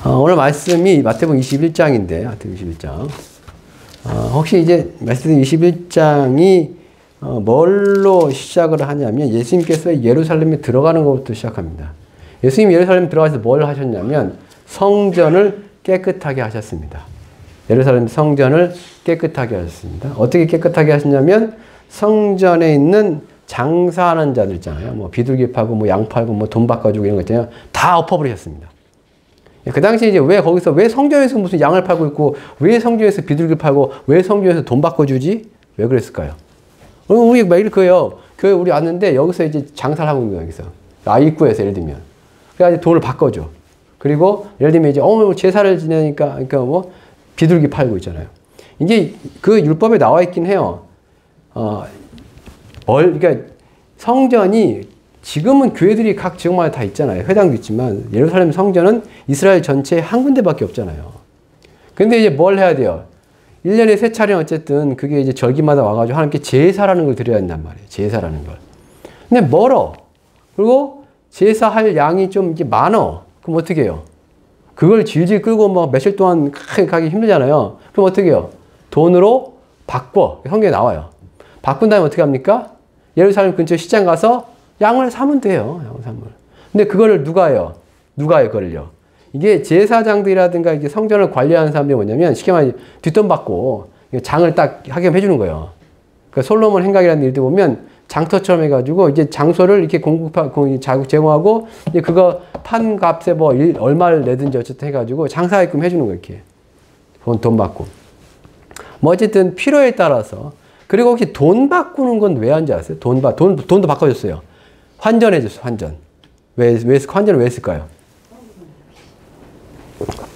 오늘 말씀이 마태복음 21장인데, 마태복음 21장. 혹시 이제 마태복음 21장이 뭘로 시작을 하냐면 예수님께서 예루살렘에 들어가는 것부터 시작합니다. 예수님이 예루살렘에 들어가서 뭘 하셨냐면 성전을 깨끗하게 하셨습니다. 예루살렘 성전을 깨끗하게 하셨습니다. 어떻게 깨끗하게 하셨냐면 성전에 있는 장사하는 자들 있잖아요. 뭐 비둘기 팔고 뭐 양 팔고 뭐 돈 바꿔주고 이런 거 있잖아요. 다 엎어버리셨습니다. 그 당시에 이제 왜 성전에서 무슨 양을 팔고 있고 왜 성전에서 비둘기 팔고 왜 성전에서 돈 바꿔주지? 왜 그랬을까요? 우리 매일 그래요. 교회 우리 왔는데 여기서 이제 장사를 하고 있는 거예요. 여기서. 입구에서 예를 들면. 그래가지고 돈을 바꿔줘. 그리고 예를 들면 이제 제사를 지내니까 그러니까 뭐 비둘기 팔고 있잖아요. 이게 그 율법에 나와 있긴 해요. 그러니까 성전이 지금은 교회들이 각 지역마다 다 있잖아요. 회당도 있지만 예루살렘 성전은 이스라엘 전체에 한 군데밖에 없잖아요. 근데 이제 뭘 해야 돼요? 1년에 3차례 어쨌든 그게 이제 절기마다 와가지고 하나님께 제사라는 걸 드려야 한단 말이에요. 제사라는 걸. 근데 멀어. 그리고 제사할 양이 좀 이게 많어. 그럼 어떻게 해요? 그걸 질질 끌고 뭐 며칠 동안 가기 힘들잖아요. 그럼 어떻게 해요? 돈으로 바꿔. 성경에 나와요. 바꾼 다음에 어떻게 합니까? 예루살렘 근처 시장 가서 양을 사면 돼요. 양을 사면. 근데 그거를 누가 해요? 누가 해요, 그걸요? 이게 제사장들이라든가 이게 성전을 관리하는 사람들이 뭐냐면 쉽게 말해 뒷돈 받고 장을 딱 하게 해주는 거예요. 그러니까 솔로몬 행각이라는 일들 보면 장터처럼 해가지고 이제 장소를 이렇게 제공하고 이제 그거 판 값에 뭐 얼마를 내든지 어쨌든 해가지고 장사하게끔 해주는 거예요. 이렇게 돈 받고. 뭐 어쨌든 필요에 따라서. 그리고 혹시 돈 바꾸는 건 왜 한지 아세요? 돈도 바꿔줬어요. 환전해줬어요. 환전. 환전을 왜 했을까요?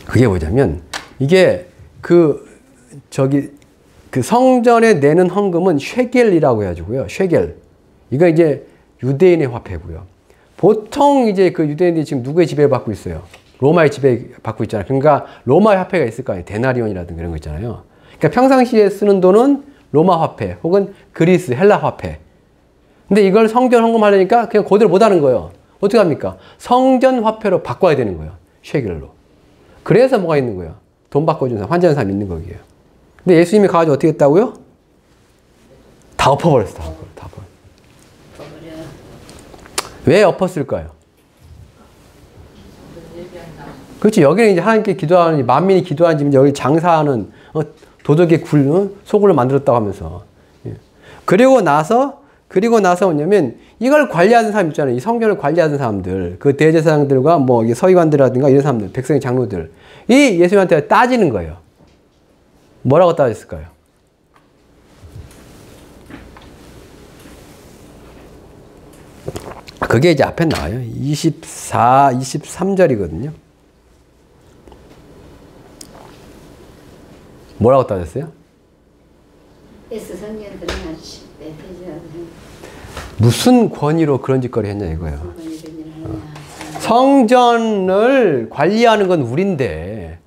그게 뭐냐면 이게 그 성전에 내는 헌금은 쉐겔이라고 해가지고요. 쉐겔. 이거 이제 유대인의 화폐고요. 보통 이제 그 유대인들이 지금 누구의 지배를 받고 있어요? 로마의 지배를 받고 있잖아요. 그러니까 로마의 화폐가 있을 거 아니에요. 데나리온이라든가 이런 거 있잖아요. 그러니까 평상시에 쓰는 돈은 로마 화폐 혹은 그리스, 헬라 화폐. 근데 이걸 성전 헌금하려니까 그냥 그대로 못 하는 거예요. 어떻게 합니까? 성전 화폐로 바꿔야 되는 거예요. 쉐겔로. 그래서 뭐가 있는 거예요? 돈 바꿔주는 사람, 환전하는 사람이 있는 거예요. 근데 예수님이 가가지고 어떻게 했다고요? 다 엎어버렸어. 다 엎어버렸어. 왜 엎었을까요? 그렇지. 여기는 이제 하나님께 기도하는, 만민이 기도하는 집, 여기 장사하는 도덕의 소굴을 만들었다고 하면서. 그리고 나서 뭐냐면 이걸 관리하는 사람 있잖아요. 이 성전을 관리하는 사람들, 그 대제사장들과 뭐 서기관들이라든가 이런 사람들, 백성의 장로들, 이 예수님한테 따지는 거예요. 뭐라고 따졌을까요? 그게 이제 앞에 나와요. 23절이거든요. 뭐라고 따졌어요? 무슨 권위로 그런 짓거리 했냐 이거예요. 성전을 관리하는 건 우린데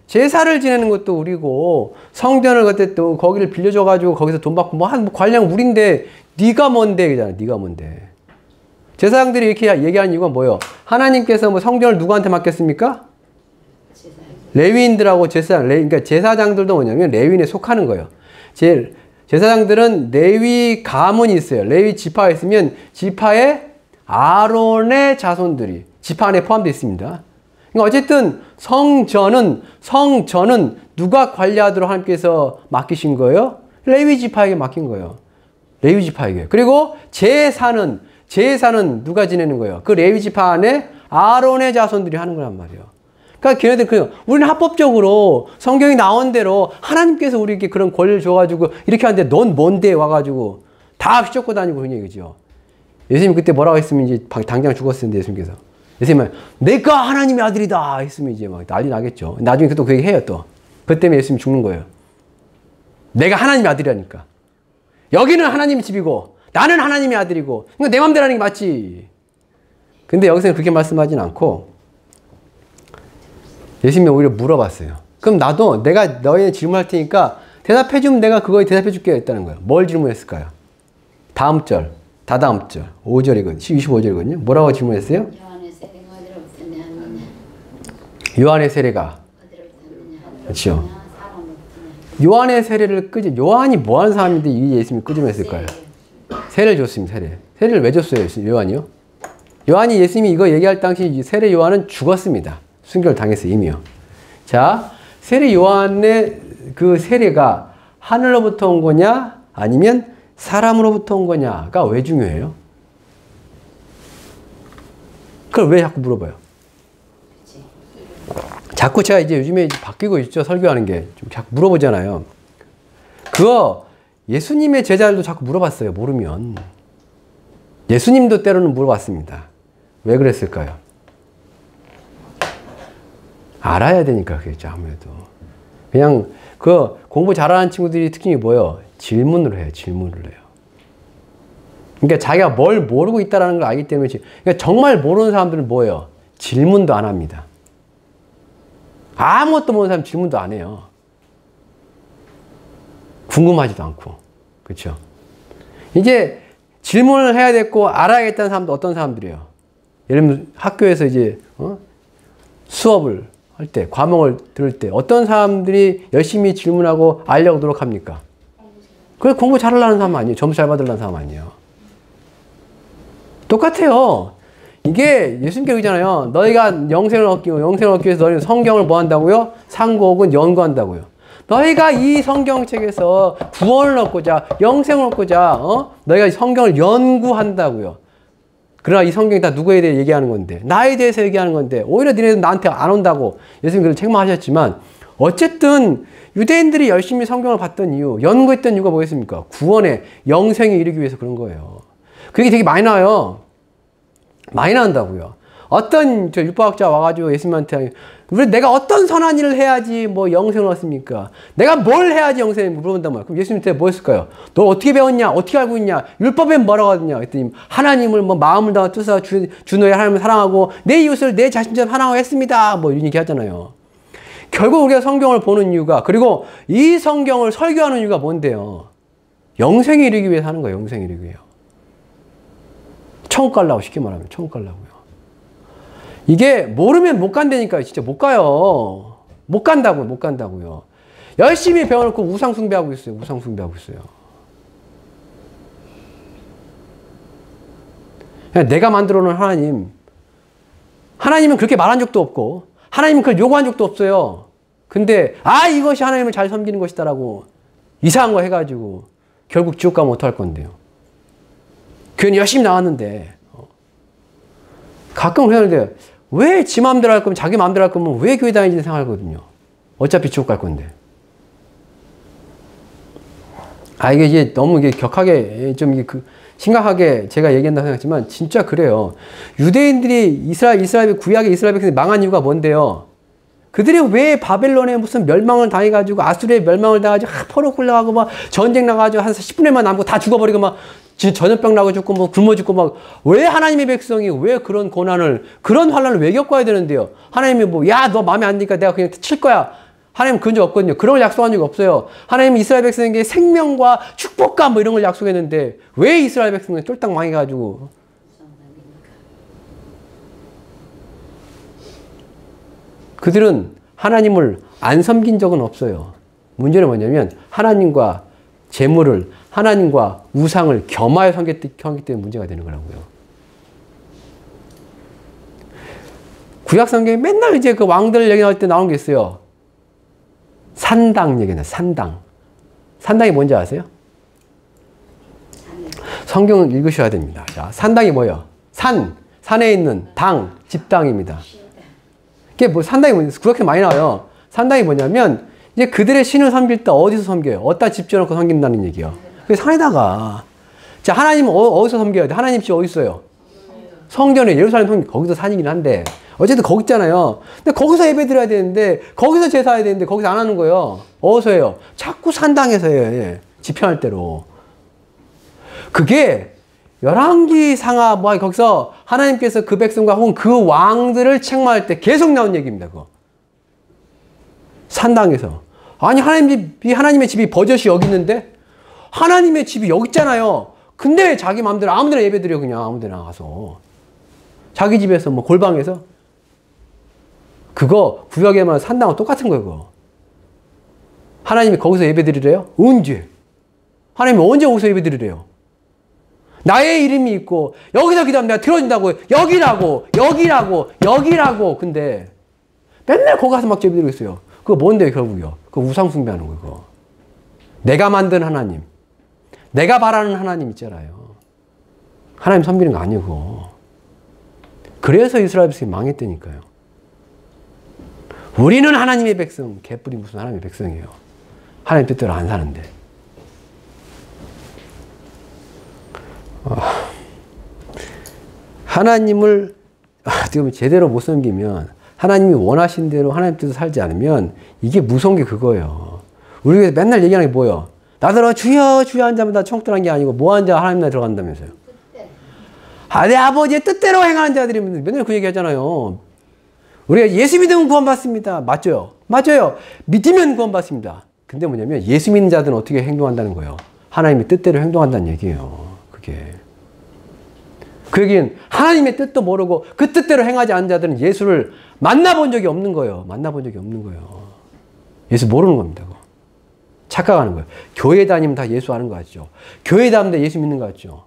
제사를 지내는 것도 우리고 성전을 그때 또 거기를 빌려줘가지고 거기서 돈 받고 뭐 관리하는 우린데 네가 뭔데 그잖아. 네가 뭔데. 제사장들이 이렇게 얘기하는 이유가 뭐예요? 하나님께서 뭐 성전을 누구한테 맡겼습니까? 레위인들하고 그러니까 제사장들도 뭐냐면 레위인에 속하는 거예요. 제사장들은 레위 가문이 있어요. 레위 지파가 있으면 지파에 아론의 자손들이 지파 안에 포함되어 있습니다. 그러니까 어쨌든 성전은 누가 관리하도록 하나님께서 맡기신 거예요? 레위 지파에게 맡긴 거예요. 레위 지파에게. 그리고 제사는 누가 지내는 거예요? 그 레위 지파 안에 아론의 자손들이 하는 거란 말이에요. 그러니까 걔네들 우리는 합법적으로 성경이 나온 대로 하나님께서 우리에게 그런 권리를 줘가지고 이렇게 하는데 넌 뭔데 와가지고 다 휘젓고 다니고 그런 얘기죠. 예수님이 그때 뭐라고 했으면 이제 당장 죽었을 텐데 예수님께서. 예수님은 내가 하나님의 아들이다 했으면 이제 막 난리 나겠죠. 나중에 또 그 얘기 해요 또. 그 때문에 예수님이 죽는 거예요. 내가 하나님의 아들이라니까. 여기는 하나님의 집이고 나는 하나님의 아들이고 그러니까 내 맘대로 하는 게 맞지. 근데 여기서는 그렇게 말씀하진 않고 예수님이 오히려 물어봤어요. 그럼 나도 내가 너희의 질문할 테니까 대답해주면 내가 그거에 대답해줄게 했다는 거예요. 뭘 질문했을까요? 다음 절, 다다음 절, 5절이거든요. 25절이거든요. 뭐라고 질문했어요? 요한의 요한의 세례가. 그렇죠. 요한의 세례를 요한이 뭐 하는 사람인데 이 예수님이 끄집어냈을까요? 세례를 줬습니다. 세례를 왜 줬어요? 요한이요? 요한이 예수님이 이거 얘기할 당시 세례 요한은 죽었습니다. 순교를 당했어요. 이미요. 자, 세례 요한의 그 세례가 하늘로부터 온 거냐 아니면 사람으로부터 온 거냐가 왜 중요해요? 그걸 왜 자꾸 물어봐요? 자꾸 제가 이제 요즘에 바뀌고 있죠. 설교하는 게. 좀 자꾸 물어보잖아요. 그거 예수님의 제자들도 자꾸 물어봤어요. 모르면. 예수님도 때로는 물어봤습니다. 왜 그랬을까요? 알아야 되니까 그랬죠. 아무래도. 그냥 그 공부 잘하는 친구들이 특징이 뭐예요? 질문을 해요. 질문을 해요. 그러니까 자기가 뭘 모르고 있다는 걸 알기 때문에 그러니까 정말 모르는 사람들은 뭐예요? 질문도 안 합니다. 아무것도 모르는 사람 질문도 안 해요. 궁금하지도 않고. 그렇죠? 이제 질문을 해야 되고 알아야겠다는 사람도 어떤 사람들이에요? 예를 들면 학교에서 이제 수업을 할 때, 과목을 들을 때 어떤 사람들이 열심히 질문하고 알려고 노력합니까? 그래 공부 잘하려는 사람 아니에요. 점수 잘 받으려는 사람 아니에요. 똑같아요. 이게 예수님께 그러잖아요. 너희가 영생을 얻기 위해서 너희는 성경을 뭐 한다고요? 상고 혹은 연구한다고요. 너희가 이 성경책에서 구원을 얻고자, 영생을 얻고자, 너희가 성경을 연구한다고요. 그러나 이 성경이 다 누구에 대해 얘기하는 건데, 나에 대해서 얘기하는 건데, 오히려 니네들 나한테 안 온다고 예수님 그걸 책망하셨지만, 어쨌든 유대인들이 열심히 성경을 봤던 이유, 연구했던 이유가 뭐겠습니까? 구원에, 영생에 이르기 위해서 그런 거예요. 그게 되게 많이 나와요. 많이 나온다고요. 어떤 율법학자 와가지고 예수님한테 왜 내가 어떤 선한 일을 해야지 뭐 영생을 얻습니까? 내가 뭘 해야지 영생을 물어본단 말이야. 그럼 예수님한테 뭐 했을까요? 너 어떻게 배웠냐? 어떻게 알고 있냐? 율법엔 뭐라고 하느냐? 그랬더니 하나님을 뭐 마음을 다하 뜻하여 주 너의 하나님을 사랑하고 내 이웃을 내 자신처럼 사랑하고 했습니다. 뭐 이런 얘기 하잖아요. 결국 우리가 성경을 보는 이유가 그리고 이 성경을 설교하는 이유가 뭔데요? 영생에 이르기 위해서 하는 거예요. 영생에 이르기 위해서. 천국 가려고 쉽게 말하면 천국 가려고요. 이게 모르면 못 간다니까요. 진짜 못 가요. 못 간다고요. 열심히 배워놓고 우상 숭배하고 있어요. 우상 숭배하고 있어요. 그냥 내가 만들어 놓은 하나님은 그렇게 말한 적도 없고 하나님은 그걸 요구한 적도 없어요. 근데 이것이 하나님을 잘 섬기는 것이다라고 이상한 거 해가지고 결국 지옥 가면 어떡할 건데요. 교회는 열심히 나왔는데 가끔 그러는데 왜 지 마음대로 할 거면 자기 마음대로 할 거면 왜 교회 다니는지 생각하거든요. 어차피 지옥 갈 건데. 이게 이제 너무 이게 격하게 좀 이게 심각하게 제가 얘기한다고 생각했지만 진짜 그래요. 유대인들이 이스라엘 구약의 이스라엘 백성이 망한 이유가 뭔데요? 그들이 왜 바벨론에 무슨 멸망을 당해가지고 아수르에 멸망을 당해가지고 포로 끌려가고 막 전쟁 나가지고 한 10분에만 남고 다 죽어버리고 막 전염병 나고 죽고 뭐 굶어 죽고 막 왜 하나님의 백성이 왜 그런 고난을 그런 환난을 왜 겪어야 되는데요? 하나님이 뭐 야 너 마음에 안 드니까 내가 그냥 칠 거야. 하나님 그런 적 없거든요. 그런 걸 약속한 적이 없어요. 하나님이 이스라엘 백성에게 생명과 축복과 뭐 이런 걸 약속했는데 왜 이스라엘 백성이 쫄딱 망해가지고 그들은 하나님을 안 섬긴 적은 없어요. 문제는 뭐냐면 하나님과 재물을 하나님과 우상을 겸하여 섬겼기 때문에 문제가 되는 거라고요. 구약 성경에 맨날 이제 그 왕들 얘기 나올 때 나오는 게 있어요. 산당 얘기나 산당. 산당이 뭔지 아세요? 성경을 읽으셔야 됩니다. 자, 산당이 뭐예요? 산에 있는 당, 집당입니다. 이게 뭐 산당이 뭐냐? 그렇게 많이 나와요. 산당이 뭐냐면 이제 그들의 신을 섬길 때 어디서 섬겨요? 어디다 집 지어놓고 섬긴다는 얘기예요. 그 산에다가. 자, 하나님은 어디서 섬겨야 돼? 하나님 집 어디 있어요? 성전에 예루살렘 성전 거기서 산이긴 한데 어쨌든 거기 있잖아요. 근데 거기서 예배 드려야 되는데 거기서 제사해야 되는데 거기서 안 하는 거예요. 어디서 해요? 자꾸 산당에서 해요. 예. 집행할 때로. 그게 열왕기 상하 뭐 거기서 하나님께서 그 백성과 혹은 그 왕들을 책망할 때 계속 나온 얘기입니다. 그거. 산당에서. 아니 하나님의 집이 버젓이 여기 있는데 하나님의 집이 여기 있잖아요. 근데 왜 자기 마음대로 아무데나 예배드려 그냥 아무데나 가서 자기 집에서 뭐 골방에서 그거 구약에만 산당과 똑같은 거예요. 그거. 하나님이 거기서 예배드리래요? 언제? 하나님이 언제 거기서 예배드리래요? 나의 이름이 있고 여기서 기도하면 내가 들어준다고. 여기라고. 근데 맨날 거기 가서 막 예배드리고 있어요. 그거 뭔데 결국요? 그거 우상 숭배하는 거예요. 그거. 내가 만든 하나님, 내가 바라는 하나님 있잖아요. 하나님 섬기는 거 아니고. 그래서 이스라엘 백성이 망했다니까요. 우리는 하나님의 백성, 개뿔이 무슨 하나님의 백성이에요. 하나님 뜻대로 안 사는데. 하나님을 어떻게 제대로 못 섬기면, 하나님이 원하신 대로 하나님 뜻을 살지 않으면 이게 무서운 게 그거예요. 우리가 맨날 얘기하는 게 뭐예요? 나더러 주여 주여 한 자면 다 천국 들어간 게 아니고 뭐 한 자 하나님 나라에 들어간다면서요. 내 아버지의 뜻대로 행하는 자들이 맨날 그 얘기 하잖아요. 우리가 예수 믿으면 구원받습니다. 맞죠? 맞아요. 믿으면 구원받습니다. 근데 뭐냐면 예수 믿는 자들은 어떻게 행동한다는 거예요. 하나님의 뜻대로 행동한다는 얘기예요. 그게. 그 얘기는 하나님의 뜻도 모르고 그 뜻대로 행하지 않는 자들은 예수를 만나본 적이 없는 거예요. 만나본 적이 없는 거예요. 예수 모르는 겁니다. 그거. 착각하는 거예요. 교회 다니면 다 예수 아는 거 같죠? 교회 다니면 다 예수 믿는 거 같죠?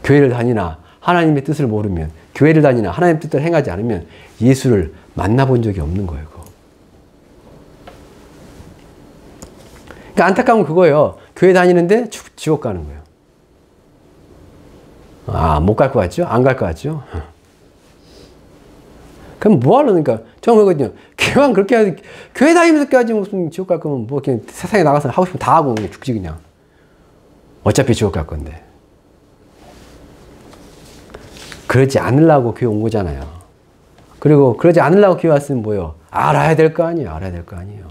교회를 다니나 하나님의 뜻을 모르면, 교회를 다니나 하나님의 뜻을 행하지 않으면 예수를 만나본 적이 없는 거예요. 그거. 그러니까 안타까운 건 그거예요. 교회 다니는데 지옥 가는 거예요. 아, 못 갈 것 같죠? 안 갈 것 같죠? 그럼 뭐 하려니까? 저는 그거거든요. 교회만 그렇게 해야지. 교회 다니면서까지 무슨 지옥 갈 거면 뭐 그냥 세상에 나가서 하고 싶으면 다 하고 그냥 죽지 그냥. 어차피 지옥 갈 건데. 그러지 않으려고 교회 온 거잖아요. 그리고 그러지 않으려고 교회 왔으면 뭐예요? 알아야 될 거 아니에요. 알아야 될 거 아니에요.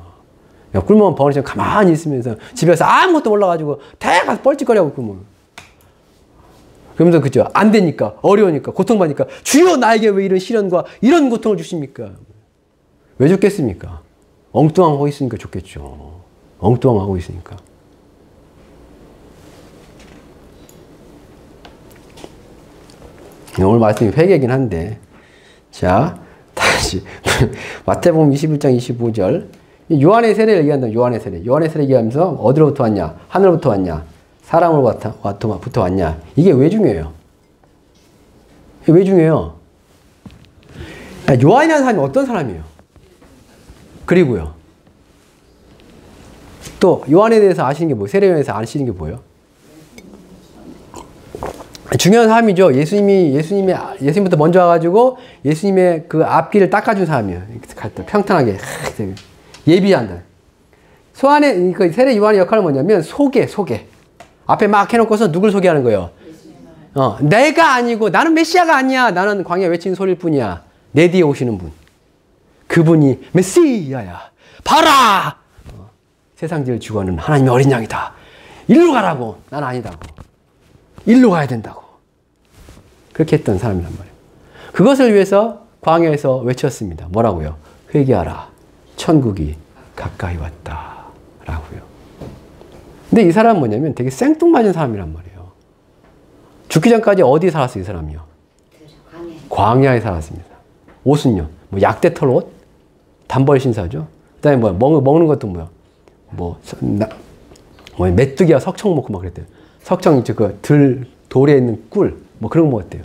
굶어온 벙어리처럼 가만히 있으면서 집에서 아무것도 몰라가지고 대학 가서 뻘짓거리하고 그러면. 그러면서 그죠? 안 되니까, 어려우니까, 고통받으니까 주여 나에게 왜 이런 시련과 이런 고통을 주십니까? 왜 좋겠습니까? 엉뚱하고 있으니까 좋겠죠. 엉뚱하고 있으니까. 오늘 말씀이 회개이긴 한데, 자, 다시 마태복음 21장 25절 요한의 세례를 얘기한다. 요한의 세례 얘기하면서 어디로부터 왔냐? 하늘로부터 왔냐? 사람으로부터 왔냐? 이게 왜 중요해요? 이게 왜 중요해요? 요한이라는 사람이 어떤 사람이에요? 그리고요. 또 요한에 대해서 아시는 게 뭐예요? 세례에 대해서 아시는 게 뭐예요? 중요한 사람이죠. 예수님부터 먼저 와가지고 예수님의 그 앞길을 닦아준 사람이에요. 평탄하게 예비한다. 그 세례 요한의 역할은 뭐냐면 소개. 앞에 막 해놓고서 누굴 소개하는 거예요? 내가 아니고 나는 메시아가 아니야. 나는 광야 외치는 소리일 뿐이야. 내 뒤에 오시는 분. 그분이 메시아야. 봐라. 세상 죄를 지고 하는 하나님의 어린 양이다. 일로 가라고. 난 아니다고. 일로 가야 된다고. 그렇게 했던 사람이란 말이에요. 그것을 위해서 광야에서 외쳤습니다. 뭐라고요? 회개하라. 천국이 가까이 왔다. 라고요. 근데 이 사람은 뭐냐면 되게 생뚱맞은 사람이란 말이에요. 죽기 전까지 어디 살았어요, 이 사람이요? 광야에 살았습니다. 옷은요? 뭐 약대 털 옷? 단벌 신사죠? 그 다음에 먹는 것도 메뚜기와 석청 먹고 막 그랬대요. 석청, 돌에 있는 꿀, 뭐 그런 거 먹었대요.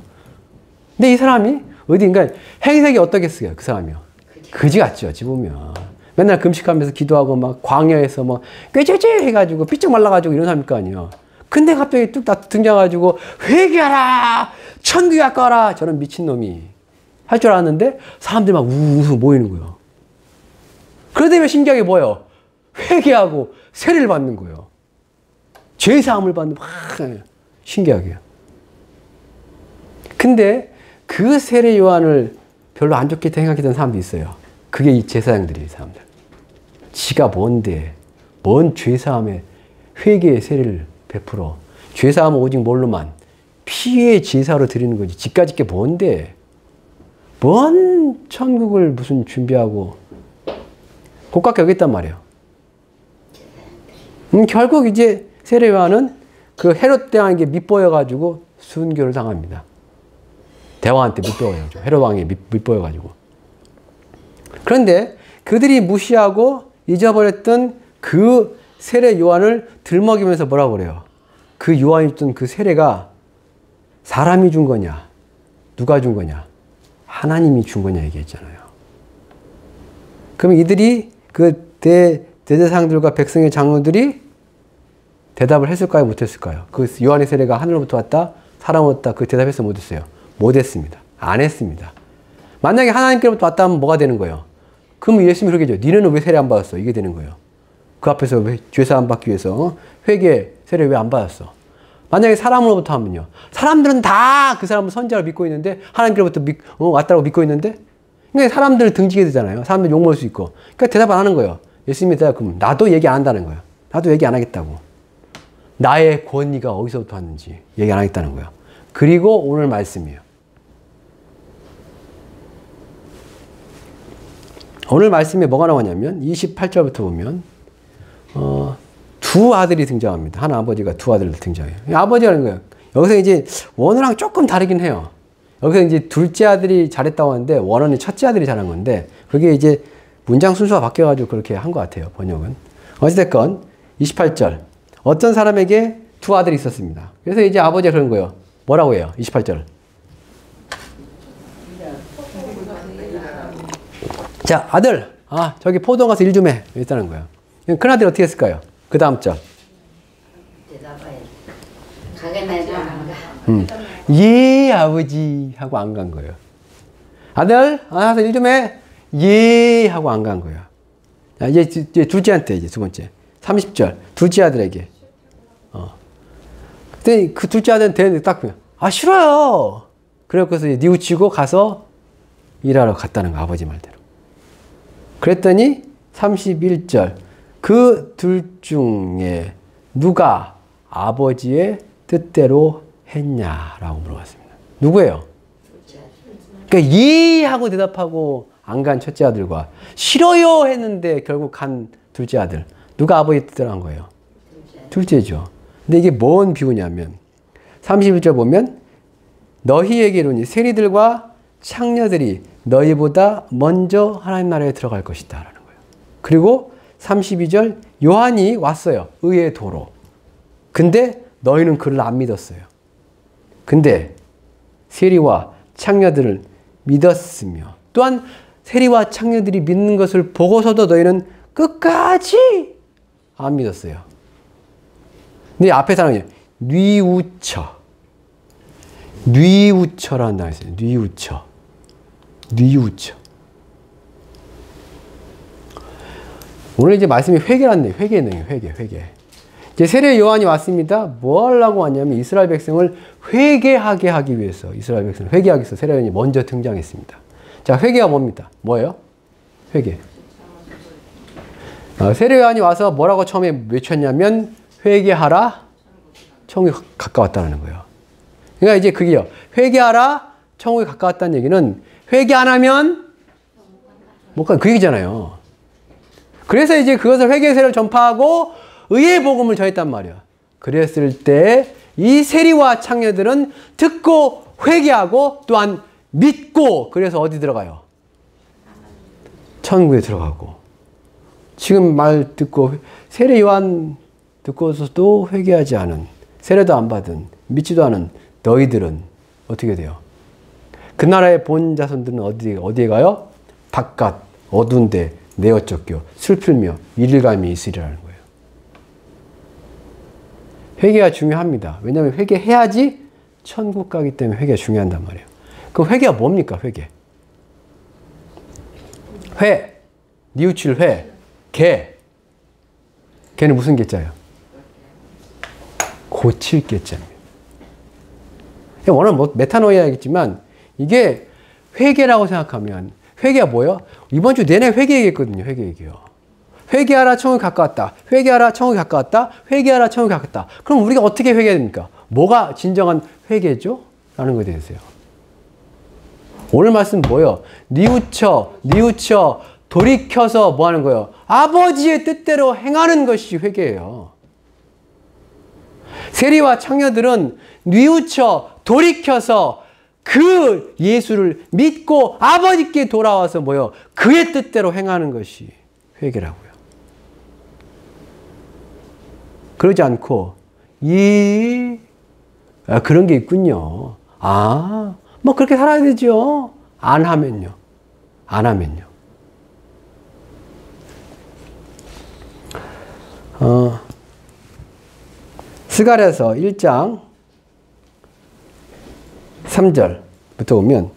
근데 이 사람이 어딘가 행색이 어떻겠어요, 그 사람이요? 그지 같죠, 어찌 보면. 맨날 금식하면서 기도하고 막 광야에서 막 꾀죄죄 해가지고 삐쩍 말라가지고 이런 사람일 거 아니에요. 근데 갑자기 뚝 등장해가지고 회개하라! 천국에 가까워라! 저런 미친놈이 할 줄 알았는데 사람들이 막 우우우 모이는 거예요. 그러다 신기하게 뭐예요? 회개하고 세례를 받는 거예요. 죄사함을 받는 막 신기하게. 근데 그 세례 요한을 별로 안 좋게 생각했던 사람도 있어요. 그게 이 제사장들이에요, 사람들. 지가 뭔데, 뭔 죄사함에 회개의 세례를 베풀어. 죄사함은 오직 뭘로만? 피의 제사로 드리는 거지. 지까짓 게 뭔데? 뭔 천국을 무슨 준비하고 고깝게 여겼단 말이에요. 결국 이제 세례 요한은 그 헤롯 대왕에게 밉보여가지고 순교를 당합니다. 대왕한테 밑보여가지고, 헤롯 왕이 밑보여가지고. 그런데 그들이 무시하고 잊어버렸던 그 세례 요한을 들먹이면서 뭐라고 그래요? 그 요한이 줬던 그 세례가 사람이 준 거냐? 누가 준 거냐? 하나님이 준 거냐 얘기했잖아요. 그럼 이들이 그 대제사장들과 백성의 장로들이 대답을 했을까요? 못했을까요? 그 요한의 세례가 하늘로부터 왔다? 사람으로부터 왔다? 그 대답했어? 못했어요? 못했습니다. 안 했습니다. 만약에 하나님께로부터 왔다 하면 뭐가 되는 거예요? 그럼 예수님이 그러겠죠. 니네는 왜 세례 안 받았어? 이게 되는 거예요. 그 앞에서 왜 죄사 안 받기 위해서 회개 세례 왜 안 받았어? 만약에 사람으로부터 하면요. 사람들은 다 그 사람을 선지자를 믿고 있는데 하나님께로부터 왔다고 믿고 있는데 그러니까 사람들 등지게 되잖아요. 사람들 욕먹을 수 있고. 그러니까 대답 안 하는 거예요. 예수님이 대답 그러면 나도 얘기 안 한다는 거예요. 나도 얘기 안 하겠다고. 나의 권위가 어디서부터 왔는지 얘기 안 하겠다는 거예요. 그리고 오늘 말씀이에요. 오늘 말씀에 뭐가 나오냐면 28절부터 보면 두 아들이 등장합니다. 한 아버지가 두 아들을 등장해요. 아버지라는 거예요. 여기서 이제 원어랑 조금 다르긴 해요. 여기서 이제 둘째 아들이 잘했다고 하는데 원어는 첫째 아들이 잘한 건데 그게 이제 문장 순서가 바뀌어가지고 그렇게 한 것 같아요. 번역은. 어찌됐건 28절 어떤 사람에게 두 아들이 있었습니다. 그래서 이제 아버지가 그런 거예요. 뭐라고 해요? 28절. 자, 아들, 저기 포도원 가서 일 좀 해. 이랬다는 거예요. 큰아들이 어떻게 했을까요? 그 다음 절. 예, 아버지. 하고 안 간 거예요. 아들, 가서 일 좀 해. 예, 하고 안 간 거예요. 자, 이제 둘째한테, 이제 두 번째. 30절. 둘째 아들에게. 그때 그 둘째 아들한테 딱, 싫어요. 그래서 뉘우치고 가서 일하러 갔다는 거예요. 아버지 말대로. 그랬더니 31절 그 둘 중에 누가 아버지의 뜻대로 했냐라고 물어봤습니다. 누구예요? 그러니까 예 하고 대답하고 안 간 첫째 아들과 싫어요 했는데 결국 간 둘째 아들. 누가 아버지 뜻대로 한 거예요? 둘째죠. 근데 이게 뭔 비유냐면 31절 보면 너희에게로니 세리들과 창녀들이 너희보다 먼저 하나님 나라에 들어갈 것이다 라는 거예요. 그리고 32절 요한이 왔어요. 의의 도로. 근데 너희는 그를 안 믿었어요. 근데 세리와 창녀들을 믿었으며 또한 세리와 창녀들이 믿는 것을 보고서도 너희는 끝까지 안 믿었어요. 근데 앞에 사람이 뉘우쳐라는 단어가 있어요. 뉘우쳐. 오늘 이제 말씀이 회개라는 회개의 내용이에요. 회개. 이제 세례 요한이 왔습니다. 뭐 하려고 왔냐면 이스라엘 백성을 회개하게 하기 위해서 이스라엘 백성을 회개하기 위해서 세례 요한이 먼저 등장했습니다. 자, 회개가 뭡니까? 뭐예요? 회개. 세례 요한이 와서 뭐라고 처음에 외쳤냐면 회개하라, 천국이 가까웠다는 거예요. 그러니까 이제 그게요. 회개하라, 천국이 가까웠다는 얘기는 회개 안 하면 못 가. 그 얘기잖아요. 그래서 이제 그것을 회개의 세례를 전파하고 의의 복음을 전했단 말이야. 그랬을 때 이 세리와 창녀들은 듣고 회개하고 또한 믿고 그래서 어디 들어가요? 천국에 들어가고. 지금 말 듣고 세례 요한 듣고서도 회개하지 않은 세례도 안 받은 믿지도 않은 너희들은 어떻게 돼요? 그 나라의 본 자손들은 어디에 가요? 바깥 어두운 데 내어 쫓겨 슬플며 이릴감이 있으리라는 거예요. 회개가 중요합니다. 왜냐하면 회개해야지 천국 가기 때문에 회개가 중요한단 말이에요. 그럼 회개가 뭡니까? 회개. 뉘우칠 개는 무슨 개자예요? 고칠 개자입니다. 워낙 메타노이아겠지만 이게 회개라고 생각하면 회개가 뭐예요? 이번 주 내내 회개 얘기했거든요. 회개 얘기요. 회개하라 천국이 가까웠다. 회개하라 천국이 가까웠다. 회개하라 천국이 가까웠다. 그럼 우리가 어떻게 회개해야 됩니까? 뭐가 진정한 회개죠? 라는 거에 대해서요. 오늘 말씀 뭐예요? 뉘우쳐 돌이켜서 뭐 하는 거예요? 아버지의 뜻대로 행하는 것이 회개예요. 세리와 창녀들은 뉘우쳐 돌이켜서 그 예수를 믿고 아버지께 돌아와서 뭐요? 그의 뜻대로 행하는 것이 회개라고요. 그러지 않고 그런 게 있군요. 뭐 그렇게 살아야 되죠. 안 하면요. 스가랴서 1장 3절부터 보면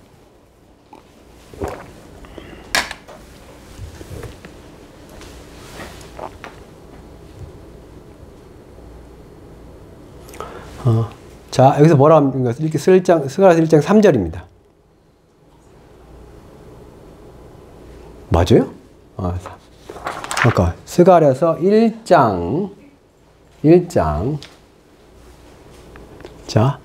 자, 여기서 뭐라 합니까? 이렇게 스가랴서 1장 3절입니다. 맞아요? 그러니까 스가랴서 1장 자,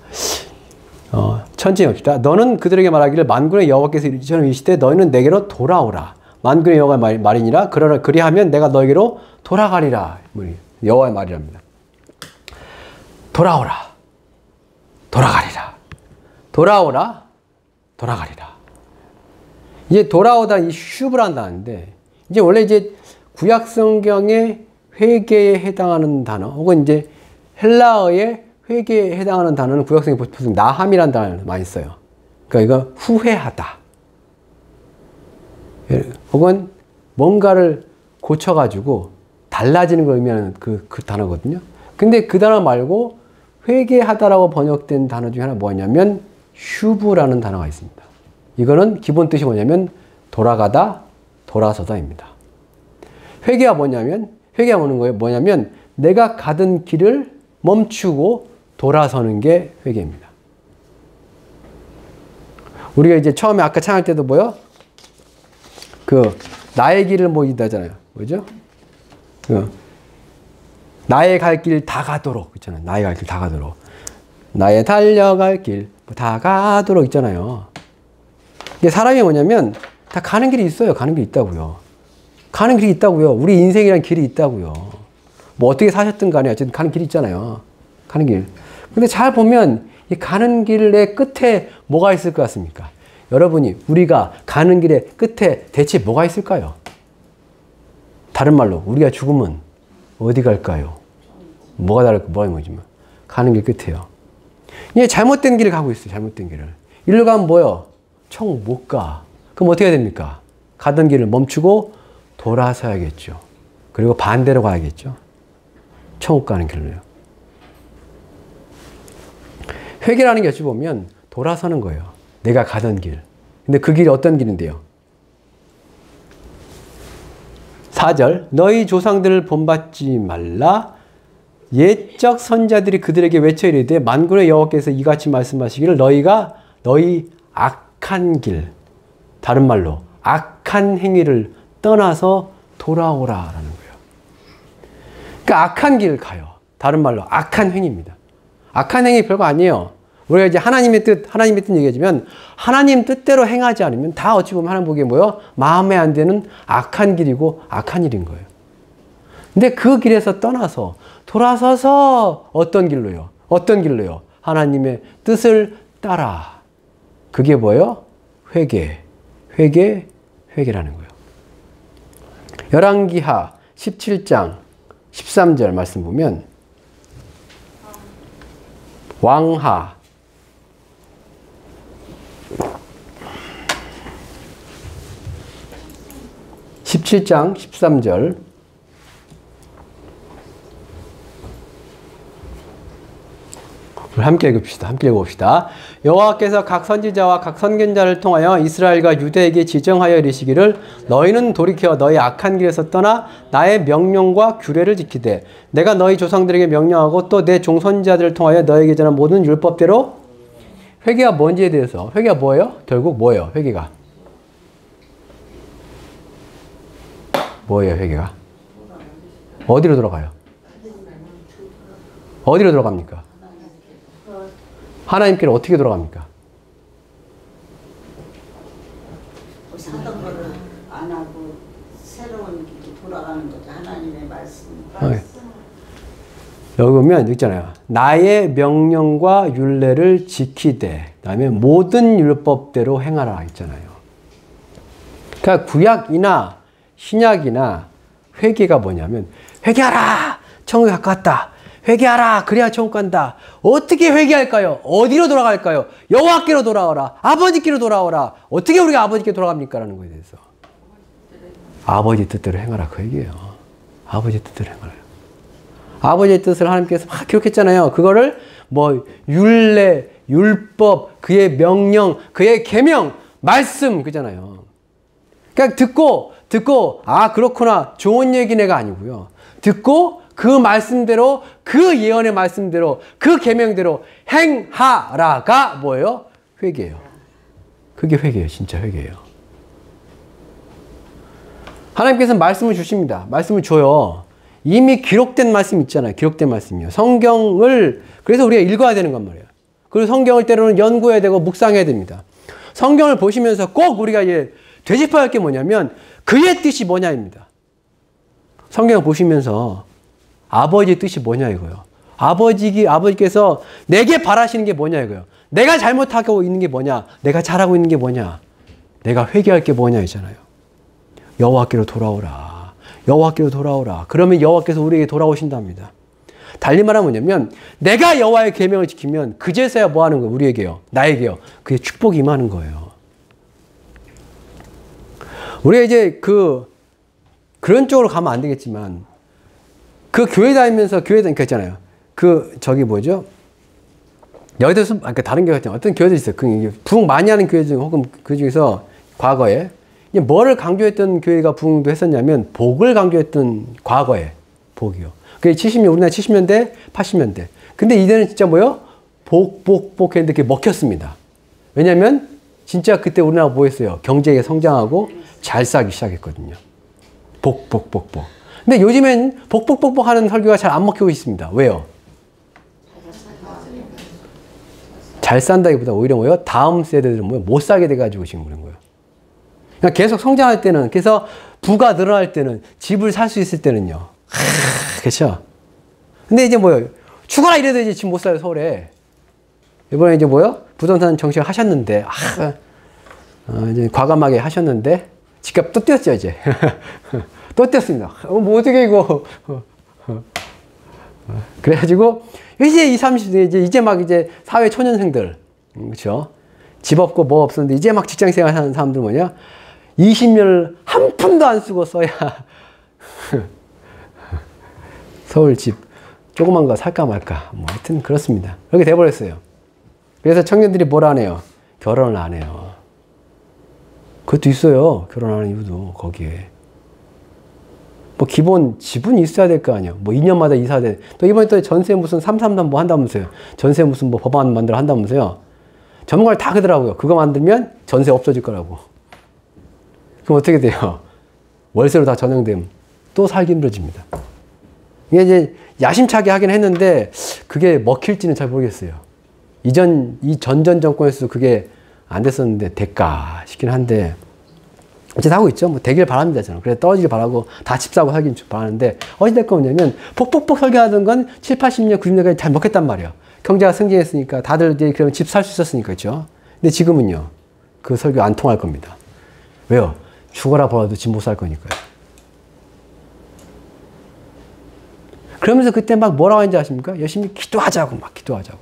천천히 봅시다. 너는 그들에게 말하기를 만군의 여호와께서 이처럼 이르시되 너희는 내게로 돌아오라. 만군의 여호와의 말이니라. 그리하면 내가 너에게로 돌아가리라. 여호와의 말이랍니다. 돌아오라. 돌아가리라. 돌아가리라. 이제 돌아오다 이 슈브를 한다는데, 이제 원래 이제 구약 성경의 회개에 해당하는 단어, 혹은 이제 헬라어의 회개에 해당하는 단어는 구약 성경에 보통 나함이라는 단어를 많이 써요. 그러니까 이거 후회하다. 혹은 뭔가를 고쳐가지고 달라지는 걸 의미하는 그 단어거든요. 근데 그 단어 말고 회개하다라고 번역된 단어 중에 하나 뭐냐면 슈브라는 단어가 있습니다. 이거는 기본 뜻이 뭐냐면 돌아가다, 돌아서다입니다. 회개가 뭐냐면 내가 가던 길을 멈추고 돌아서는 게 회개입니다. 우리가 이제 처음에 아까 찬양할 때도 뭐요? 나의 길을 뭐 이다잖아요. 뭐죠? 나의 갈 길 다 가도록 있잖아요. 나의 갈 길 다 가도록. 나의 달려갈 길 다 가도록 있잖아요. 이게 사람이 뭐냐면 다 가는 길이 있어요. 가는 길이 있다고요. 가는 길이 있다고요. 우리 인생이란 길이 있다고요. 뭐 어떻게 사셨든 간에 어쨌든 가는 길이 있잖아요. 가는 길. 근데 잘 보면 이 가는 길의 끝에 뭐가 있을 것 같습니까? 여러분이 우리가 가는 길의 끝에 대체 뭐가 있을까요? 다른 말로 우리가 죽으면 어디 갈까요? 뭐가 다를까? 뭐가 뭐지만 가는 길 끝에요. 이게 잘못된 길을 가고 있어요. 잘못된 길을. 일로 가면 뭐요? 총 못 가. 그럼 어떻게 해야 됩니까? 가던 길을 멈추고 돌아서야겠죠. 그리고 반대로 가야겠죠. 천국 가는 길로요. 회개라는 게 어찌 보면 돌아서는 거예요. 내가 가던 길. 근데 그 길이 어떤 길인데요? 4절 너희 조상들을 본받지 말라. 옛적 선자들이 그들에게 외쳐 이르되 만군의 여호와께서 이같이 말씀하시기를 너희 악한 길, 다른 말로 악한 행위를 떠나서 돌아오라라는 거예요. 그러니까 악한 길을 가요. 다른 말로 악한 행위입니다. 악한 행위 별거 아니에요. 우리가 이제 하나님의 뜻 얘기하지만 하나님 뜻대로 행하지 않으면 다 어찌 보면 하나님 보기에 뭐요? 마음에 안 드는 악한 길이고 악한 일인 거예요. 근데 그 길에서 떠나서 돌아서서 어떤 길로요? 하나님의 뜻을 따라. 그게 뭐예요? 회개라는 거예요. 열왕기하 17장 13절 말씀 보면 왕하 17장 13절 함께 읽어봅시다. 여호와께서 각 선지자와 각 선견자를 통하여 이스라엘과 유대에게 지정하여 이르시기를 너희는 돌이켜 너희 악한 길에서 떠나 나의 명령과 규례를 지키되 내가 너희 조상들에게 명령하고 또 내 종선지자들을 통하여 너희에게 전한 모든 율법대로. 회개가 뭔지에 대해서, 회개가 뭐예요? 결국 뭐예요? 회개가 뭐예요? 회개가 어디로 돌아가요? 어디로 들어갑니까? 하나님께는 어떻게 돌아갑니까? 하던 거를 안 하고 새로운 길로 돌아가는 거죠. 하나님의 말씀. 여기 보면 있잖아요. 나의 명령과 율례를 지키되 그다음에 모든 율법대로 행하라 있잖아요. 그러니까 구약이나 신약이나 회개가 뭐냐면 회개하라! 천국에 가까웠다. 회개하라! 그래야 천국 간다. 어떻게 회개할까요? 어디로 돌아갈까요? 여호와께로 돌아오라. 아버지께로 돌아오라. 어떻게 우리가 아버지께 돌아갑니까? 라는 거에 대해서. 아버지 뜻대로 행하라 그 얘기예요. 아버지 뜻대로 행하라. 아버지의 뜻을 하나님께서 막 기록했잖아요. 그거를 뭐 율례, 율법, 그의 명령, 그의 계명, 말씀 그잖아요. 그러니까 듣고 아 그렇구나 좋은 얘기네가 아니고요. 듣고 그 말씀대로 그 예언의 말씀대로 그 계명대로 행하라가 뭐예요? 회개예요. 그게 회개예요. 진짜 회개예요. 하나님께서는 말씀을 주십니다. 말씀을 줘요. 이미 기록된 말씀 있잖아요. 기록된 말씀이요. 성경을 그래서 우리가 읽어야 되는 건 말이에요. 그리고 성경을 때로는 연구해야 되고 묵상해야 됩니다. 성경을 보시면서 꼭 우리가 이제 되짚어야 할 게 뭐냐면 그의 뜻이 뭐냐입니다. 성경을 보시면서 아버지의 뜻이 뭐냐 이거요. 아버지께서 내게 바라시는 게 뭐냐 이거요. 내가 잘못하고 있는 게 뭐냐. 내가 잘하고 있는 게 뭐냐. 내가 회개할 게 뭐냐 있잖아요. 여호와께로 돌아오라. 여호와께로 돌아오라. 그러면 여호와께서 우리에게 돌아오신답니다. 달리 말하면 뭐냐면 내가 여호와의 계명을 지키면 그제서야 뭐 하는 거예요? 우리에게요. 나에게요. 그게 축복이 임하는 거예요. 우리가 이제 그런 쪽으로 가면 안 되겠지만 그 교회 다니면서 있잖아요. 저기 뭐죠? 여기도 그러니까 다른 교회 같잖아요. 어떤 교회도 있어요. 부흥 많이 하는 교회 중 혹은 그 중에서 과거에 뭐를 강조했던 교회가 부흥도 했었냐면 복을 강조했던 과거에 복이요. 그게 우리나라 70년대, 80년대. 근데 이제는 진짜 뭐요? 복 했는데 그게 먹혔습니다. 왜냐면 진짜 그때 우리나라 뭐 했어요? 경제가 성장하고 잘 싸기 시작했거든요. 복. 근데 요즘엔 복 하는 설교가 잘 안 먹히고 있습니다. 왜요? 잘 산다기보다 오히려 뭐요? 다음 세대들은 뭐요? 못 살게 돼가지고 지금 그런 거예요. 그러니까 계속 성장할 때는, 그래서 부가 늘어날 때는, 집을 살 수 있을 때는요. 그렇죠? 근데 이제 뭐요? 죽어라 이래도 이제 집 못 사요, 서울에. 이번에 이제 뭐요? 부동산 정책을 하셨는데, 이제 과감하게 하셨는데, 집값 또 뛰었죠, 이제. 또 뛰었습니다. 뭐 어떻게 이거. 그래가지고, 이제 20, 30대, 이제 막 이제 사회 초년생들, 그렇죠? 집 없고 뭐 없었는데, 이제 막 직장 생활 하는 사람들 뭐냐? 20년을 한 푼도 안 쓰고 써야 서울 집 조그만 거 살까 말까. 뭐 하여튼 그렇습니다. 그렇게 돼버렸어요. 그래서 청년들이 뭘 안 해요? 결혼을 안 해요. 그것도 있어요. 결혼하는 이유도 거기에. 뭐 기본 집은 있어야 될 거 아니에요. 뭐 2년마다 이사야 돼. 또 이번에 또 전세 무슨 333 뭐 한다면서요. 전세 무슨 뭐 법안 만들어 한다면서요. 전문가를 다 그러더라고요. 그거 만들면 전세 없어질 거라고. 그럼 어떻게 돼요? 월세로 다 전용되면 또 살기 힘들어집니다. 이게 이제 야심차게 하긴 했는데 그게 먹힐지는 잘 모르겠어요. 이 전전 정권에서도 그게 안 됐었는데 될까 싶긴 한데 어쨌든 하고 있죠. 뭐 되길 바랍니다. 저는. 그래 떨어지길 바라고 다 집 사고 살긴 바라는데 어찌됐건 뭐냐면 폭폭폭 설계하던 건 7, 80년, 90년까지 잘 먹혔단 말이에요. 경제가 승진했으니까 다들 이제 그러면 집 살 수 있었으니까 그렇죠. 근데 지금은요. 그 설교 안 통할 겁니다. 왜요? 죽어라 벌어도 집 못 살 거니까요. 그러면서 그때 막 뭐라고 하는지 아십니까? 열심히 기도하자고 막 기도하자고.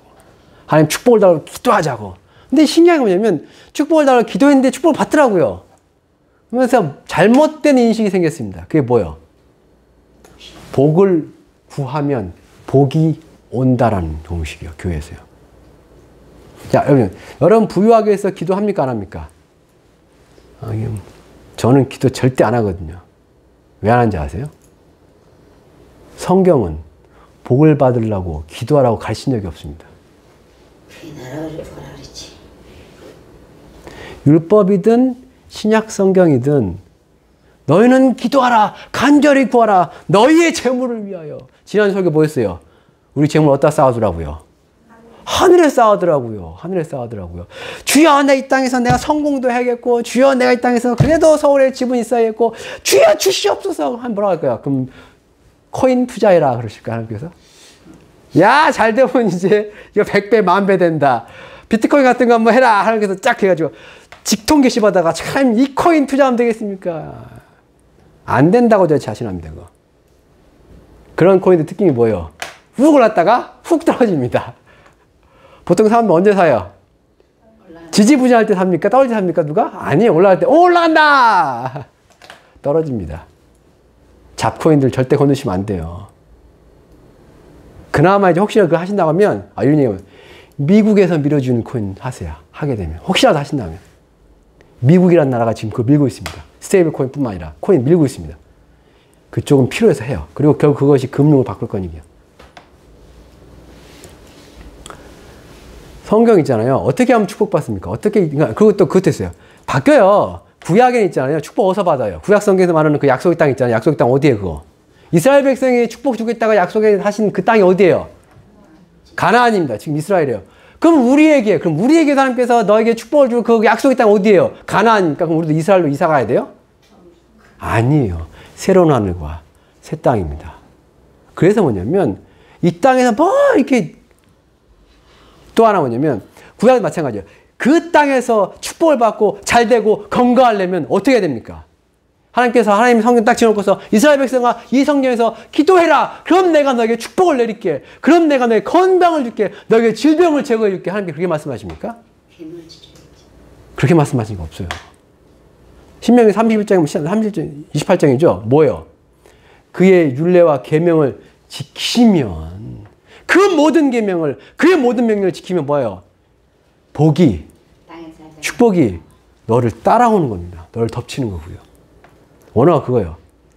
하나님 축복을 달라고 기도하자고. 근데 신기한 게 뭐냐면 축복을 달라고 기도했는데 축복을 받더라고요. 그래서 잘못된 인식이 생겼습니다. 그게 뭐예요? 복을 구하면 복이 온다라는 공식이요. 교회에서요. 자, 여러분 부유하게 해서 기도합니까? 안 합니까? 저는 기도 절대 안 하거든요. 왜 안 하는지 아세요? 성경은 복을 받으려고 기도하라고 가르친 적이 없습니다. 율법이든 신약 성경이든 너희는 기도하라 간절히 구하라 너희의 재물을 위하여. 지난 설교 뭐였어요? 우리 재물 어디다 쌓아두라고요? 하늘에 쌓아두라고요. 하늘에 쌓아두라고요. 주여 내 이 땅에서 내가 성공도 해야겠고 주여 내가 이 땅에서 그래도 서울에 집은 있어야겠고 주여 주시옵소서 하면 뭐라고 할 거야? 그럼 코인 투자해라 그러실까 하나님께서? 야 잘 되면 이제 이거 100배 10,000배 된다. 비트코인 같은 거 한번 해라 하면서 쫙 해가지고 직통 게시받다가 참 이 코인 투자하면 되겠습니까? 안 된다고 저 자신합니다. 그거. 그런 코인의 특징이 뭐예요? 훅 올랐다가 훅 떨어집니다. 보통 사람들 언제 사요? 지지부진할 때 삽니까? 떨어질 때 삽니까? 누가? 아니에요. 올라갈 때 올라간다! 떨어집니다. 잡코인들 절대 건드시면 안 돼요. 그나마 이제 혹시나 그거 하신다고 하면, 윤희님은 미국에서 밀어주는 코인 하세요. 하게 되면. 혹시라도 하신다면. 미국이라는 나라가 지금 그거 밀고 있습니다. 스테이블 코인 뿐만 아니라 코인 밀고 있습니다. 그쪽은 필요해서 해요. 그리고 결국 그것이 금융을 바꿀 거니까요. 성경 있잖아요. 어떻게 하면 축복받습니까? 어떻게, 그리고 또 그것도 있어요. 바뀌어요. 구약에 있잖아요. 축복 어디서 받아요? 구약 성경에서 말하는 그 약속의 땅 있잖아요. 약속의 땅 어디에 그거? 이스라엘 백성이 축복 주겠다가 약속에 하신 그 땅이 어디예요? 가나안입니다. 지금 이스라엘이에요. 그럼 우리에게 하나님께서 너에게 축복을 줄 그 약속의 땅 어디예요? 가나안입니까? 그럼 우리도 이스라엘로 이사 가야 돼요? 아니에요. 새로운 하늘과 새 땅입니다. 그래서 뭐냐면 이 땅에서 뭐 이렇게 또 하나 뭐냐면 구약도 마찬가지예요. 그 땅에서 축복을 받고 잘 되고 건강하려면 어떻게 해야 됩니까? 하나님께서 하나님 성경 딱 지어놓고서 이스라엘 백성아 이 성경에서 기도해라. 그럼 내가 너에게 축복을 내릴게. 그럼 내가 너에게 건강을 줄게. 너에게 질병을 제거해 줄게. 하나님께 그렇게 말씀하십니까? 그렇게 말씀하신 거 없어요. 신명기 31장, 28장이죠. 뭐예요? 그의 율례와 계명을 지키면 그 모든 계명을 그의 모든 명령을 지키면 뭐예요? 복이 축복이 너를 따라오는 겁니다. 너를 덮치는 거고요. 원어가 그거예요.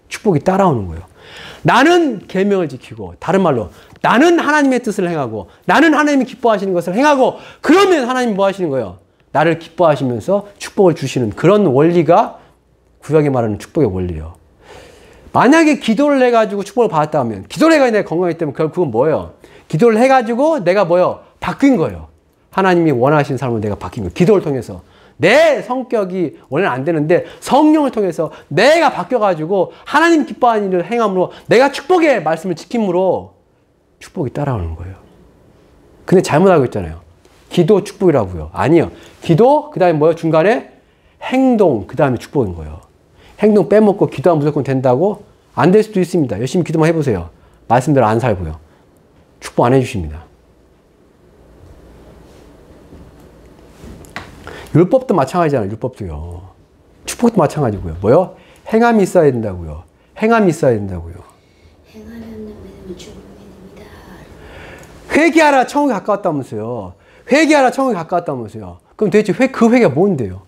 축복이 따라오는 거예요. 나는 계명을 지키고 다른 말로 나는 하나님의 뜻을 행하고 나는 하나님이 기뻐하시는 것을 행하고 그러면 하나님이 뭐 하시는 거예요? 나를 기뻐하시면서 축복을 주시는 그런 원리가 구약에 말하는 축복의 원리예요. 만약에 기도를 해가지고 축복을 받았다 하면 기도를 해가지고 내가 건강했기 때문에 그건 뭐예요? 기도를 해가지고 내가 뭐예요? 바뀐 거예요. 하나님이 원하시는 사람을 내가 바뀐 거예요. 기도를 통해서. 내 성격이 원래는 안 되는데 성령을 통해서 내가 바뀌어가지고 하나님 기뻐하는 일을 행함으로 내가 축복의 말씀을 지킴으로 축복이 따라오는 거예요. 근데 잘못 알고 있잖아요. 기도 축복이라고요. 아니요. 기도 그 다음에 뭐예요? 중간에 행동 그 다음에 축복인 거예요. 행동 빼먹고 기도하면 무조건 된다고? 안 될 수도 있습니다. 열심히 기도만 해보세요. 말씀대로 안 살고요. 축복 안 해주십니다. 율법도 마찬가지잖아요. 율법도요. 축복도 마찬가지고요. 뭐요? 행함이 있어야 된다고요. 행함이 있어야 된다고요. 행하는 믿음은 죽음의 믿음이다. 회개하라 천국에 가까웠다면서요. 회개하라 천국에 가까웠다면서요. 그럼 도대체 그 회개가 뭔데요?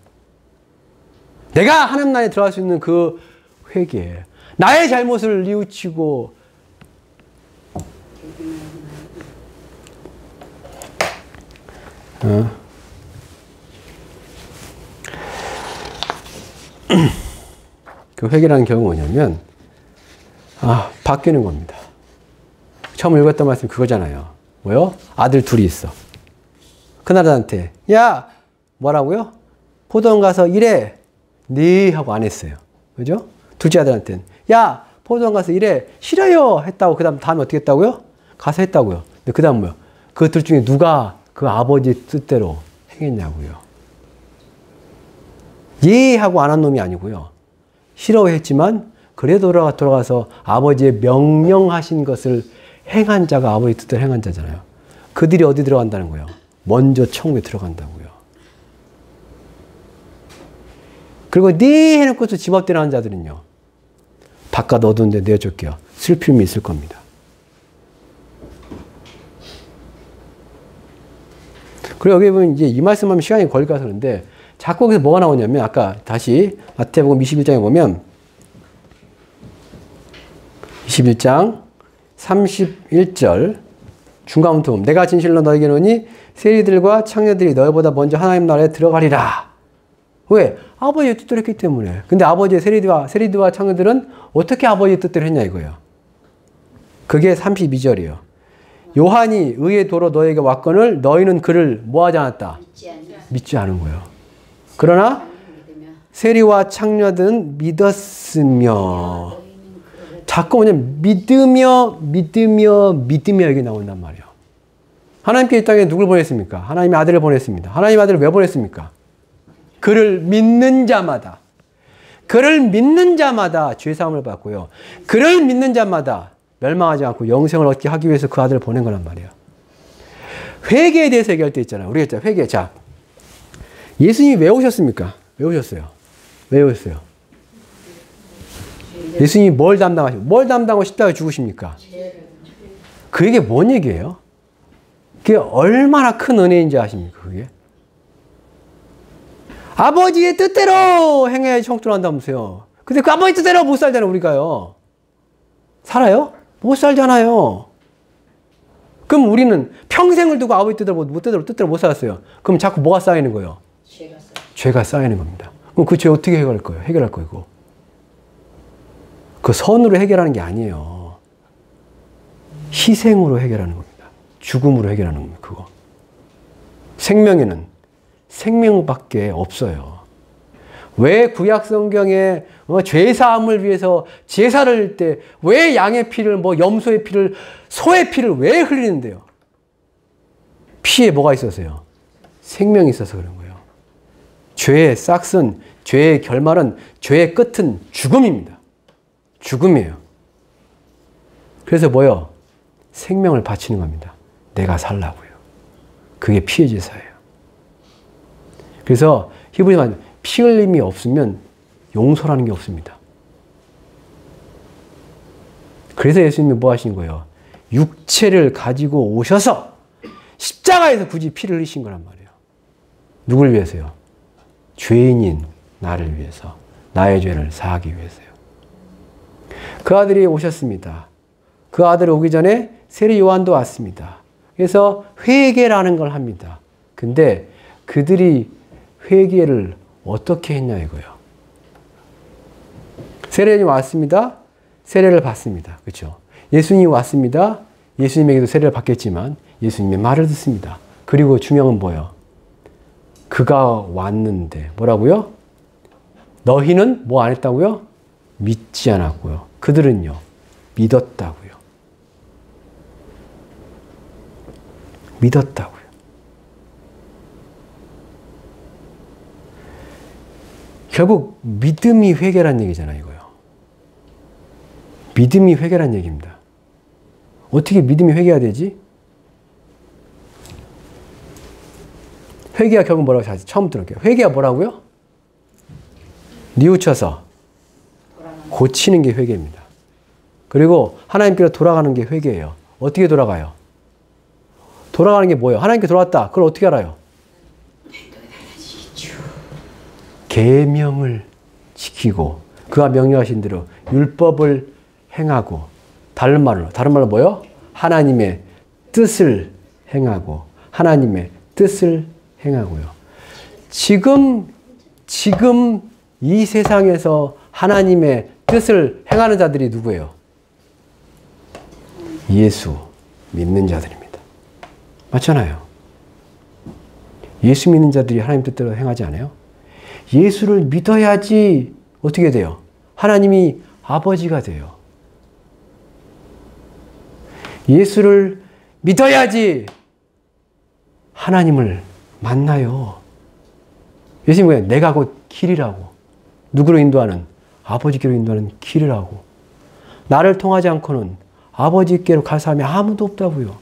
내가 하나님 나라에 들어갈 수 있는 그 회개. 나의 잘못을 뉘우치고 그 회개라는 경우는 뭐냐면 바뀌는 겁니다. 처음 읽었던 말씀이 그거잖아요. 뭐요? 아들 둘이 있어. 큰아들한테 야 뭐라고요? 포도원 가서 일해. 네 하고 안 했어요. 그죠? 둘째 아들한테는 야 포도원 가서 일해. 싫어요 했다고. 그 다음에 어떻게 했다고요? 가서 했다고요. 근데 그 다음 뭐요? 그 둘 중에 누가 그 아버지 뜻대로 행했냐고요. 예 하고 안 한 놈이 아니고요. 싫어했지만 그래도 돌아가서 아버지의 명령하신 것을 행한 자가 아버지 뜻대로 행한 자잖아요. 그들이 어디 들어간다는 거예요? 먼저 천국에 들어간다고요. 그리고 네 해놓고서 집 앞대로 하는 자들은요. 바깥 어두운데 내어줄게요. 슬픔이 있을 겁니다. 그리고 여기 보면 이제 이 말씀하면 시간이 걸릴 것 같았는데 자꾸 거기서 뭐가 나오냐면 아까 다시 마태복음 21장에 보면 21장 31절 중간부터 보면 내가 진실로 너에게 이르노니 세리들과 창녀들이 너희보다 먼저 하나님 나라에 들어가리라. 왜? 아버지의 뜻대로 했기 때문에. 근데 아버지의 세리들과 창녀들은 어떻게 아버지의 뜻대로 했냐 이거예요. 그게 32절이에요. 요한이 의의 도로 너에게 왔거늘 너희는 그를 뭐하지 않았다? 믿지 않은 거예요. 그러나 세리와 창녀들은 믿었으며 자꾸 뭐냐면 믿으며 이게 나온단 말이에요. 하나님께 이 땅에 누굴 보냈습니까? 하나님의 아들을 보냈습니다. 하나님의 아들을 왜 보냈습니까? 그를 믿는 자마다. 그를 믿는 자마다 죄사함을 받고요. 그를 믿는 자마다 멸망하지 않고 영생을 얻게 하기 위해서 그 아들을 보낸 거란 말이에요. 회개에 대해서 얘기할 때 있잖아요. 우리가 진짜 회개. 자, 예수님이 왜 오셨습니까? 왜 오셨어요? 왜 오셨어요? 예수님이 뭘 담당하고 십자가에 죽으십니까? 그게 뭔 얘기예요? 그게 얼마나 큰 은혜인지 아십니까? 그게? 아버지의 뜻대로 행해야 형통한다면서요. 근데 그 아버지 뜻대로 못 살잖아요, 우리가요. 살아요? 못 살잖아요. 그럼 우리는 평생을 두고 아버지 뜻대로 못 살았어요. 그럼 자꾸 뭐가 쌓이는 거예요? 죄가 쌓이는 겁니다. 그럼 그 죄 어떻게 해결할 거예요? 해결할 거고. 그 선으로 해결하는 게 아니에요. 희생으로 해결하는 겁니다. 죽음으로 해결하는 겁니다. 그거. 생명에는 생명밖에 없어요. 왜 구약 성경에 죄사함을 위해서 제사를 할 때 왜 양의 피를 염소의 피를 소의 피를 왜 흘리는데요? 피에 뭐가 있어서요? 생명이 있어서 그런 거예요. 죄의 싹은 죄의 결말은 죄의 끝은 죽음입니다. 죽음이에요. 그래서 뭐요? 생명을 바치는 겁니다. 내가 살라고요. 그게 피의 제사예요. 그래서 히브리서 피 흘림이 없으면 용서라는 게 없습니다. 그래서 예수님이 뭐 하신 거예요? 육체를 가지고 오셔서 십자가에서 굳이 피를 흘리신 거란 말이에요. 누굴 위해서요? 죄인인 나를 위해서. 나의 죄를 사하기 위해서요. 그 아들이 오셨습니다. 그 아들이 오기 전에 세례 요한도 왔습니다. 그래서 회개라는 걸 합니다. 근데 그들이 회개를 어떻게 했냐 이거요. 세례인이 왔습니다. 세례를 받습니다. 그렇죠? 예수님이 왔습니다. 예수님에게도 세례를 받겠지만 예수님의 말을 듣습니다. 그리고 중요한 건 뭐예요? 그가 왔는데 뭐라고요? 너희는 뭐 안 했다고요? 믿지 않았고요. 그들은요. 믿었다고요. 믿었다고요. 결국 믿음이 회개란 얘기잖아요. 이거요. 믿음이 회개란 얘기입니다. 어떻게 믿음이 회개가 되지? 회개가 결국 뭐라고 하지? 처음 들을게요. 회개가 뭐라고요? 뉘우쳐서 고치는 게 회개입니다. 그리고 하나님께로 돌아가는 게 회개예요. 어떻게 돌아가요? 돌아가는 게 뭐예요? 하나님께 돌아왔다. 그걸 어떻게 알아요? 계명을 지키고 그가 명령하신 대로 율법을 행하고 다른 말로 뭐요? 하나님의 뜻을 행하고 하나님의 뜻을 행하고요. 지금 이 세상에서 하나님의 뜻을 행하는 자들이 누구예요? 예수 믿는 자들입니다. 맞잖아요. 예수 믿는 자들이 하나님 뜻대로 행하지 않아요? 예수를 믿어야지 어떻게 돼요? 하나님이 아버지가 돼요. 예수를 믿어야지 하나님을 만나요. 예수님은 뭐예요? 내가 곧 길이라고. 누구로 인도하는? 아버지께로 인도하는 길이라고. 나를 통하지 않고는 아버지께로 갈 사람이 아무도 없다고요.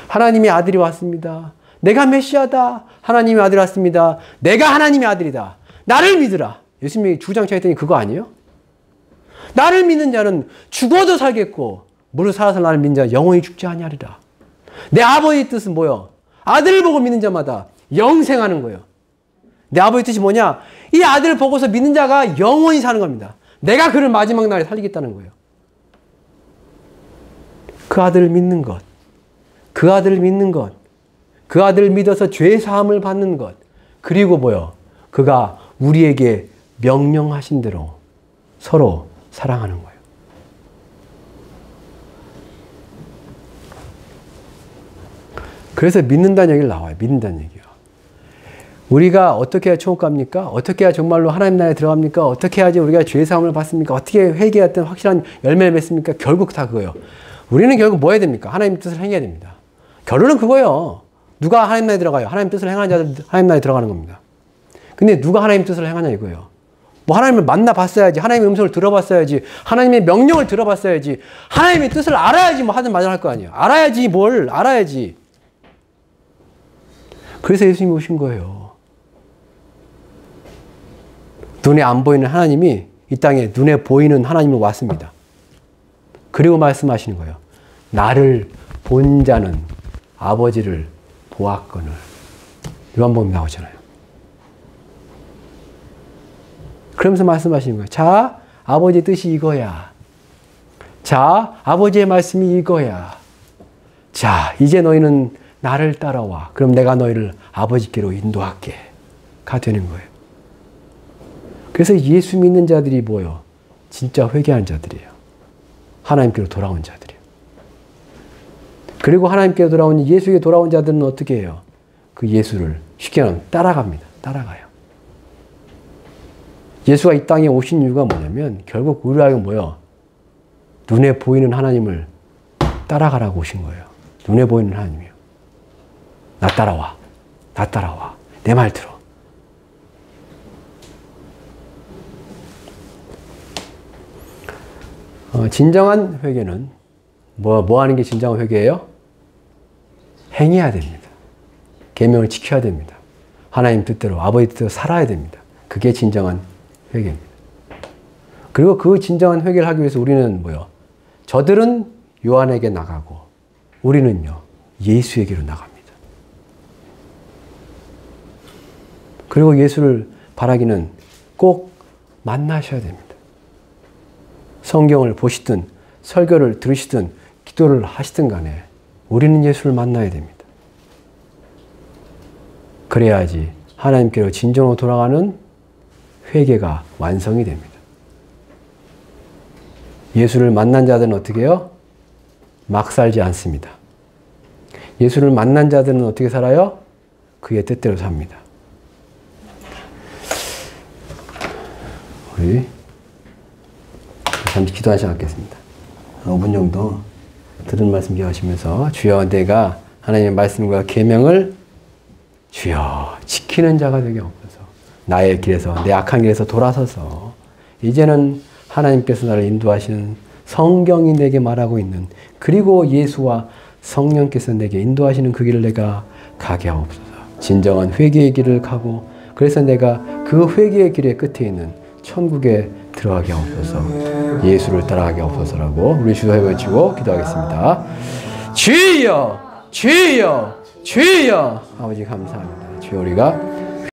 하나님의 아들이 왔습니다. 내가 메시아다. 하나님의 아들이 왔습니다. 내가 하나님의 아들이다. 나를 믿으라. 예수님이 주장차 했더니 그거 아니에요? 나를 믿는 자는 죽어도 살겠고 무릇 살아서 나를 믿는 자 영원히 죽지 아니하리라. 내 아버지의 뜻은 뭐요? 아들을 보고 믿는 자마다 영생하는 거예요. 내 아버지의 뜻이 뭐냐? 이 아들을 보고서 믿는 자가 영원히 사는 겁니다. 내가 그를 마지막 날에 살리겠다는 거예요. 그 아들을 믿는 것. 그 아들을 믿는 것. 그 아들을 믿어서 죄 사함을 받는 것. 그리고 뭐요? 그가 우리에게 명령하신 대로 서로 사랑하는 거예요. 그래서 믿는다는 얘기를 나와요. 믿는다는 얘기요. 우리가 어떻게 해야 천국 갑니까? 어떻게 해야 정말로 하나님 나라에 들어갑니까? 어떻게 해야지 우리가 죄 사함을 받습니까? 어떻게 회개했던 확실한 열매를 맺습니까? 결국 다 그거예요. 우리는 결국 뭐 해야 됩니까? 하나님의 뜻을 행해야 됩니다. 결론은 그거예요. 누가 하나님 나라에 들어가요? 하나님 뜻을 행하는 자들 하나님 나라에 들어가는 겁니다. 근데 누가 하나님 뜻을 행하냐 이거예요. 뭐 하나님을 만나봤어야지. 하나님의 음성을 들어봤어야지. 하나님의 명령을 들어봤어야지. 하나님의 뜻을 알아야지 뭐 하든 말든 할 거 아니에요. 알아야지 뭘 알아야지. 그래서 예수님이 오신 거예요. 눈에 안 보이는 하나님이 이 땅에 눈에 보이는 하나님이 왔습니다. 그리고 말씀하시는 거예요. 나를 본 자는 아버지를 보았거늘. 요한복음에 나오잖아요. 그러면서 말씀하시는 거예요. 자, 아버지의 뜻이 이거야. 자, 아버지의 말씀이 이거야. 자, 이제 너희는 나를 따라와. 그럼 내가 너희를 아버지께로 인도할게. 가 되는 거예요. 그래서 예수 믿는 자들이 뭐예요? 진짜 회개한 자들이에요. 하나님께로 돌아온 자들이에요. 그리고 하나님께로 돌아온 예수에게 돌아온 자들은 어떻게 해요? 그 예수를 쉽게 말하면 따라갑니다. 따라가요. 예수가 이 땅에 오신 이유가 뭐냐면 결국 우리에게 뭐예요? 눈에 보이는 하나님을 따라가라고 오신 거예요. 눈에 보이는 하나님이요. 나 따라와. 나 따라와. 내 말 들어. 진정한 회개는 뭐 하는 게 진정한 회개예요? 행해야 됩니다. 계명을 지켜야 됩니다. 하나님 뜻대로 아버지 뜻대로 살아야 됩니다. 그게 진정한 회개입니다. 그리고 그 진정한 회개를 하기 위해서 우리는 뭐요? 저들은 요한에게 나가고 우리는요 예수에게로 나갑니다. 그리고 예수를 바라기는 꼭 만나셔야 됩니다. 성경을 보시든 설교를 들으시든 기도를 하시든 간에 우리는 예수를 만나야 됩니다. 그래야지 하나님께로 진정으로 돌아가는 회개가 완성이 됩니다. 예수를 만난 자들은 어떻게 해요? 막 살지 않습니다. 예수를 만난 자들은 어떻게 살아요? 그의 뜻대로 삽니다. 우리 잠시 기도하시 갖겠습니다. 5분 정도 들은 말씀 기억하시면서 주여 내가 하나님의 말씀과 계명을 주여 지키는 자가 되게 없어서 나의 길에서 내 악한 길에서 돌아서서 이제는 하나님께서 나를 인도하시는 성경이 내게 말하고 있는 그리고 예수와 성령께서 내게 인도하시는 그 길을 내가 가게 하옵소서. 진정한 회개의 길을 가고 그래서 내가 그 회개의 길의 끝에 있는 천국에 들어가게 하옵소서. 예수를 따라가게 하옵소서라고 우리 주여 외치고 기도하겠습니다. 주여 주여 주여 아버지 감사합니다. 주여 우리가